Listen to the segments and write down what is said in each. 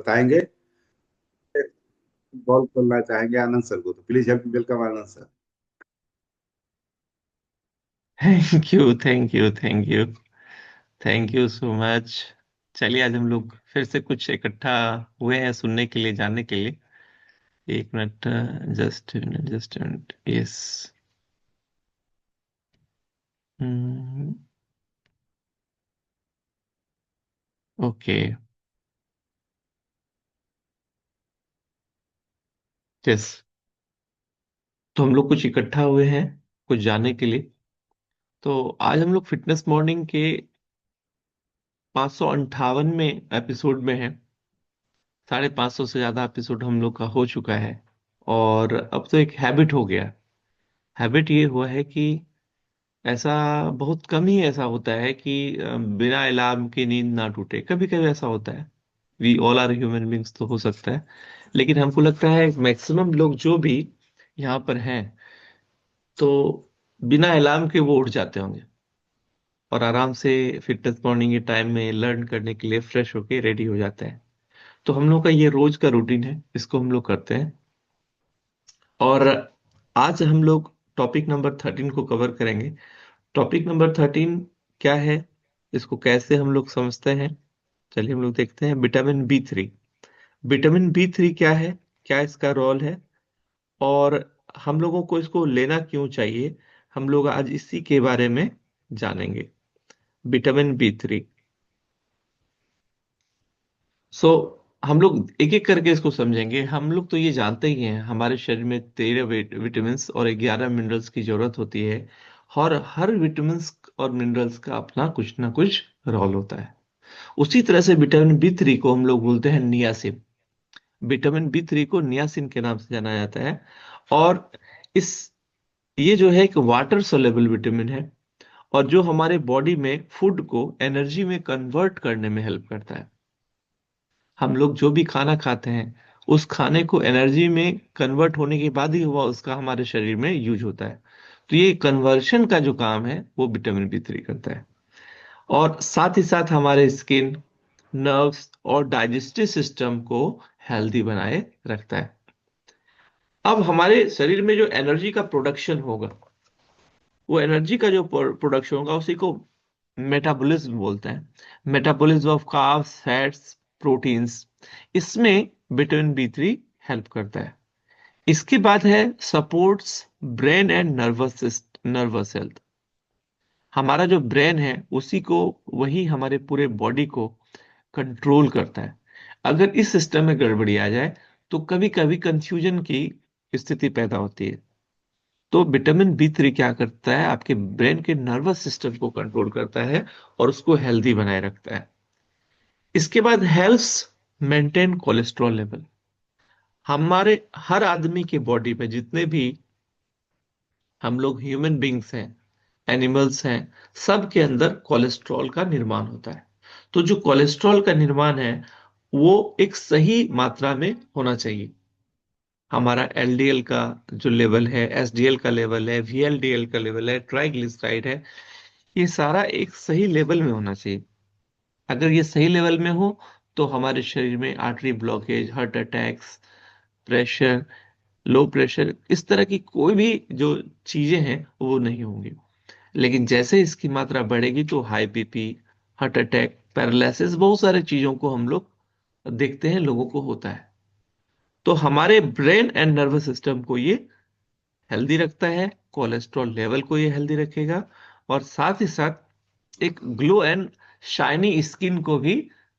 बताएंगे। बॉल खोलना चाहेंगे आनंद सर को, तो please help welcome Anand sir. Thank you, thank you, thank you, thank you so much. चलिए, आज हम लोग फिर से कुछ इकट्ठा हुए हैं सुनने के लिए, जानने के लिए। एक minute, just minute, just minute, yes. Okay, yes. तो हम लोग कुछ इकट्ठा हुए हैं कुछ जानने के लिए। तो आज हम लोग फिटनेस मॉर्निंग के 558वें एपिसोड में हैं। 550 से ज्यादा एपिसोड हम लोग का हो चुका है। और अब तो एक हैबिट हो गया। हैबिट ये हुआ है कि ऐसा बहुत कम ही ऐसा होता है कि बिना अलार्म के नींद ना टूटे। कभी कभी ऐसा होता है, we all are human beings, तो हो सकता है। लेकिन हमको लगता है मैक्सिमम लोग जो भी यहाँ पर हैं, तो बिना अलार्म के वो उठ जाते होंगे और आराम से फिटनेस मॉर्निंग के टाइम में लर्न करने के लिए फ्रेश होके रेडी हो जाते हैं। तो हम लोग का ये रोज का रूटीन है, इसको हम लोग करते हैं। और आज हम लोग टॉपिक नंबर 13 को कवर करेंगे। टॉपिक नंबर 13 क्या है, इसको कैसे हम लोग समझते हैं, चलिए हम लोग देखते हैं। Vitamin B 3। विटामिन बी 3 क्या है, क्या इसका रोल है, और हम लोगों को इसको लेना क्यों चाहिए, हम लोग आज इसी के बारे में जानेंगे। Vitamin B 3। सो हम लोग एक एक करके इसको समझेंगे। हम लोग तो ये जानते ही हैं, हमारे शरीर में 13 विटामिन और 11 मिनरल्स की जरूरत होती है। और हर विटामिन और मिनरल्स का अपना कुछ ना कुछ रोल होता है। उसी तरह से विटामिन बी 3 को हम लोग बोलते हैं नियासिन। विटामिन बी 3 को नियासिन के नाम से जाना जाता है। और इस ये जो है एक वाटर सोलेबल विटामिन है, और जो हमारे बॉडी में फूड को एनर्जी में कन्वर्ट करने में हेल्प करता है। हम लोग जो भी खाना खाते हैं, उस खाने को एनर्जी में कन्वर्ट होने के बाद ही हुआ उसका हमारे शरीर में यूज होता है। तो ये कन्वर्शन का जो काम है वो विटामिन बी 3 करता है। और साथ ही साथ हमारे स्किन, नर्व्स और डाइजेस्टिव सिस्टम को हेल्दी बनाए रखता है। अब हमारे शरीर में जो एनर्जी का प्रोडक्शन होगा, वो एनर्जी का जो प्रोडक्शन होगा उसी को मेटाबॉलिज्म बोलते हैं। Metabolism of carbs, fats, proteins, इसमें विटामिन बी 3 हेल्प करता है। इसके बाद है supports brain and nervous health. हमारा जो ब्रेन है उसी को, वही हमारे पूरे बॉडी को कंट्रोल करता है। अगर इस सिस्टम में गड़बड़ी आ जाए तो कभी कभी कंफ्यूजन की स्थिति पैदा होती है। तो विटामिन बी 3 क्या करता है, आपके ब्रेन के नर्वस सिस्टम को कंट्रोल करता है और उसको हेल्दी बनाए रखता है। इसके बाद हेल्थ मेंटेन कोलेस्ट्रॉल लेवल। हमारे हर आदमी के बॉडी में जितने भी हम लोग ह्यूमन बींग्स हैं, एनिमल्स हैं, सब के अंदर कोलेस्ट्रॉल का निर्माण होता है। तो जो कोलेस्ट्रॉल का निर्माण है वो एक सही मात्रा में होना चाहिए। हमारा एलडीएल का जो लेवल है, एसडीएल का लेवल है, वीएलडीएल का लेवल है, ट्राइग्लिसराइड है, ये सारा एक सही लेवल में होना चाहिए। अगर ये सही लेवल में हो तो हमारे शरीर में artery blockage, heart attacks, pressure, low pressure, इस तरह की कोई भी जो चीजें हैं वो नहीं होंगी। लेकिन जैसे इसकी मात्रा बढ़ेगी तो high BP, heart attack, paralysis, बहुत सारे चीजों को हम लोग देखते हैं लोगों को होता है। तो हमारे ब्रेन एंड नर्वस सिस्टम को ये हेल्दी रखता है, कोलेस्ट्रॉल लेवल को ये हेल्दी रखेगा, और साथ ही साथ एक ग्लो एंड शाइनी स्किन को भी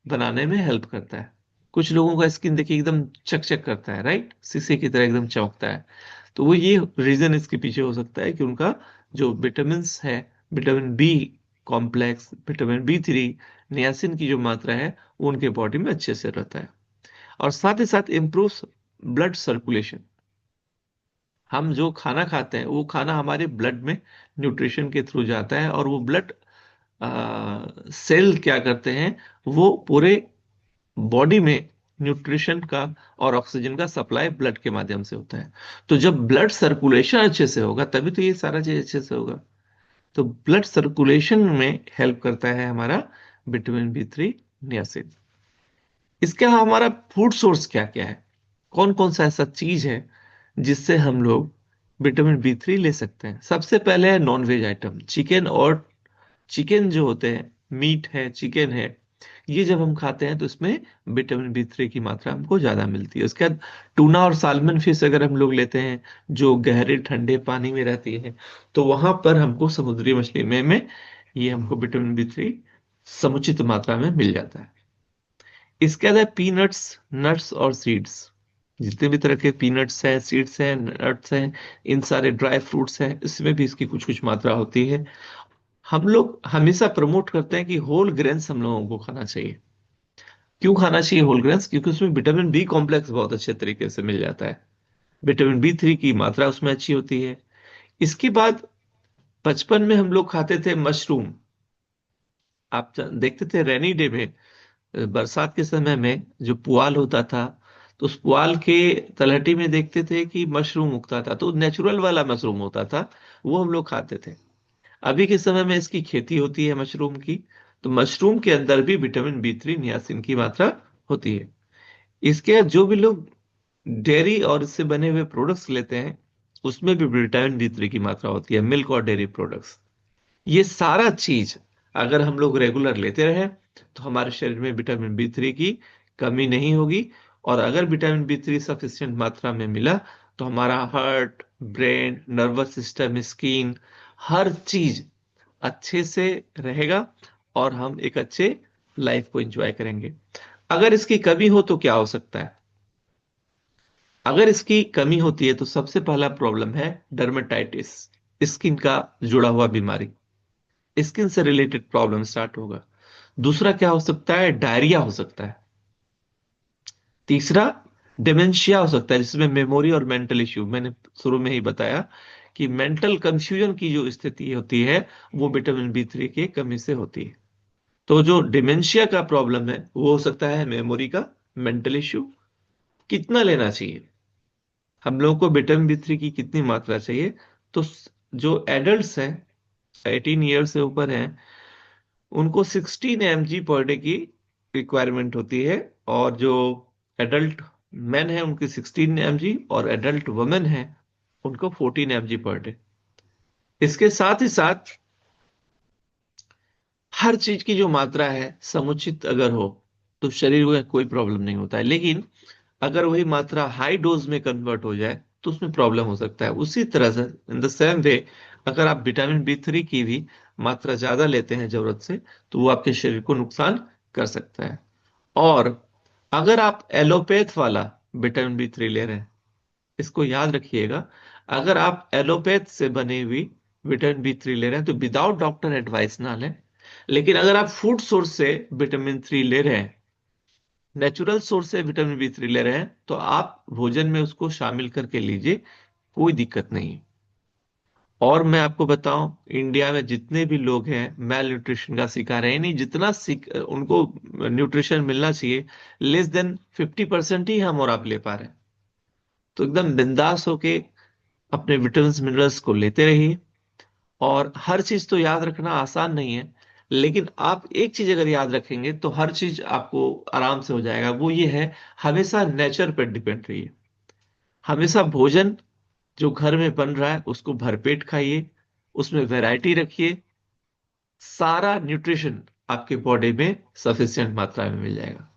बनाने में हेल्प करता है। कुछ लोगों का स्किन देखिए एकदम चकचक करता है, राइट, शीशे की तरह एकदम चमकता है। तो वो ये रीजन इसके पीछे हो सकता है कि उनका जो विटामिन है, vitamin B complex, vitamin B 3, niacin की जो मात्रा है वो उनके बॉडी में अच्छे से रहता है। और साथ ही साथ इम्प्रूव ब्लड सर्कुलेशन। हम जो खाना खाते हैं वो खाना हमारे ब्लड में न्यूट्रिशन के थ्रू जाता है, और वो ब्लड सेल क्या करते हैं, वो पूरे बॉडी में न्यूट्रिशन का और ऑक्सीजन का सप्लाई ब्लड के माध्यम से होता है। तो जब ब्लड सर्कुलेशन अच्छे से होगा तभी तो ये सारा चीज अच्छे से होगा। तो ब्लड सर्कुलेशन में हेल्प करता है हमारा विटामिन बी 3 नियासिन। इसके अलावा हमारा फूड सोर्स क्या क्या है, कौन कौन सा ऐसा चीज है जिससे हम लोग विटामिन बी थ्री ले सकते हैं। सबसे पहले है नॉन वेज आइटम, चिकन और चिकन जो होते हैं, मीट है, चिकन है, ये जब हम खाते हैं तो इसमें विटामिन बी थ्री की मात्रा हमको ज्यादा मिलती है। उसके बाद टूना और सालमन फिश अगर हम लोग लेते हैं, जो गहरे ठंडे पानी में रहती है, तो वहां पर हमको समुद्री मछली में ये हमको विटामिन बी थ्री समुचित मात्रा में मिल जाता है। इसके बाद है पीनट्स, नट्स और सीड्स। जितने भी तरह के पीनट्स हैं, सीड्स हैं, नट्स हैं, इन सारे ड्राई फ्रूट्स हैं, इसमें भी इसकी कुछ कुछ मात्रा होती है। हम लोग हमेशा प्रमोट करते हैं कि होल ग्रेन्स हम लोगों को खाना चाहिए। क्यों खाना चाहिए होल ग्रेन्स? क्योंकि उसमें विटामिन बी कॉम्प्लेक्स बहुत अच्छे तरीके से मिल जाता है, विटामिन बी थ्री की मात्रा उसमें अच्छी होती है। इसके बाद बचपन में हम लोग खाते थे मशरूम। आप देखते थे रेनी डे में, बरसात के समय में जो पुआल होता था, तो उस पुआल के तलहटी में देखते थे कि मशरूम उगता था, तो नेचुरल वाला मशरूम होता था, वो हम लोग खाते थे। अभी के समय में इसकी खेती होती है मशरूम की, तो मशरूम के अंदर भी विटामिन बी थ्री नियासिन की मात्रा होती है। इसके जो भी लोग डेयरी और इससे बने हुए प्रोडक्ट्स लेते हैं, उसमें भी विटामिन बी थ्री की मात्रा होती है, मिल्क और डेयरी प्रोडक्ट्स। ये सारा चीज अगर हम लोग रेगुलर लेते रहे तो हमारे शरीर में विटामिन बी थ्री की कमी नहीं होगी। और अगर विटामिन बी थ्री सफिशियंट मात्रा में मिला तो हमारा heart, brain, nervous system, skin, हर चीज अच्छे से रहेगा और हम एक अच्छे लाइफ को एंजॉय करेंगे। अगर इसकी कमी हो तो क्या हो सकता है? अगर इसकी कमी होती है तो सबसे पहला प्रॉब्लम है डर्मेटाइटिस, स्किन का जुड़ा हुआ बीमारी, स्किन से रिलेटेड प्रॉब्लम स्टार्ट होगा। दूसरा क्या हो सकता है? डायरिया हो सकता है। तीसरा डिमेंशिया हो सकता है, जिसमें मेमोरी और मेंटल इश्यू, मैंने शुरू में ही बताया कि मेंटल कंफ्यूजन की जो स्थिति होती है वो विटामिन बी थ्री की कमी से होती है। तो जो डिमेंशिया का प्रॉब्लम है वो हो सकता है मेमोरी का, मेंटल इश्यू। कितना लेना चाहिए हम लोगों को विटामिन बी थ्री की, कितनी मात्रा चाहिए? तो जो एडल्ट्स हैं, 18 ईयर से ऊपर हैं, उनको 16 mg पर डे की रिक्वायरमेंट होती है। और जो एडल्ट मेन है उनकी 16 mg, और एडल्ट वुमेन है उनको 14 mg पर डे। इसके साथ ही साथ हर चीज की जो मात्रा है समुचित अगर हो तो शरीर में कोई प्रॉब्लम नहीं होता है, लेकिन अगर वही मात्रा हाई डोज में कन्वर्ट हो जाए तो उसमें प्रॉब्लम हो सकता है। उसी तरह से इन द सेम वे, अगर आप विटामिन बी थ्री की भी मात्रा ज्यादा लेते हैं जरूरत से, तो वो आपके शरीर को नुकसान कर सकता है। और अगर आप एलोपैथ वाला विटामिन बी थ्री ले रहे हैं, इसको याद रखिएगा, अगर आप एलोपैथ से बनी हुई विटामिन बी थ्री ले रहे हैं तो विदाउट डॉक्टर एडवाइस ना लें। लेकिन अगर आप फूड सोर्स से विटामिन थ्री ले रहे हैं, नेचुरल सोर्स से विटामिन बी थ्री ले रहे हैं, तो आप भोजन में उसको शामिल करके लीजिए, कोई दिक्कत नहीं। और मैं आपको बताऊं, इंडिया में जितने भी लोग हैं मेल न्यूट्रिशन का शिकार है, यानी जितना उनको न्यूट्रिशन मिलना चाहिए, लेस देन 50% ही हम और आप ले पा रहे हैं। तो एकदम बिंदास होके अपने विटामिन मिनरल्स को लेते रहिए। और हर चीज तो याद रखना आसान नहीं है, लेकिन आप एक चीज अगर याद रखेंगे तो हर चीज आपको आराम से हो जाएगा। वो ये है, हमेशा नेचर पर डिपेंड रहिए। हमेशा भोजन जो घर में बन रहा है उसको भरपेट खाइए, उसमें वैरायटी रखिए, सारा न्यूट्रिशन आपके बॉडी में सफिशिएंट मात्रा में मिल जाएगा।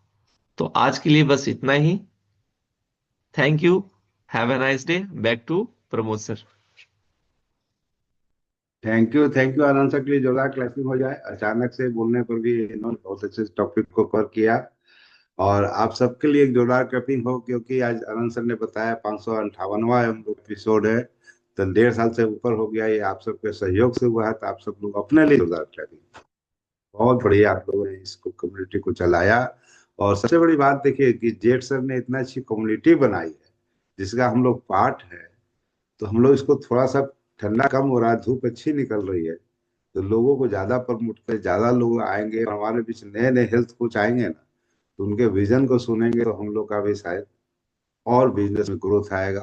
तो आज के लिए बस इतना ही। Thank you. Have a nice day. Back to Pramod sir. Thank you Anand sir के लिए जोरदार क्लैपिंग हो जाए। अचानक से बोलने पर भी इन्होंने बहुत अच्छे टॉपिक को कवर किया। और आप सबके लिए एक जोरदार क्लैपिंग हो, क्योंकि आज आनंद सर ने बताया 558वां एपिसोड है, तो 1.5 साल से ऊपर हो गया। ये आप सबके सहयोग से हुआ है, तो आप सब लोग अपने लिए जोरदार क्लैपिंग। बहुत बढ़िया आप लोगों ने इसको कम्युनिटी को चलाया। और सबसे बड़ी बात देखिए कि जेठ सर ने इतना अच्छी कम्युनिटी बनाई है जिसका हम लोग पार्ट है। तो हम लोग इसको थोड़ा सा, ठंडा कम हो रहा है, धूप अच्छी निकल रही है, तो लोगों को ज्यादा प्रमोट करें, ज्यादा लोग आएंगे और हमारे बीच नए नए हेल्थ कोच आएंगे ना, तो उनके विजन को सुनेंगे तो हम लोग का भी शायद और बिजनेस में ग्रोथ आएगा।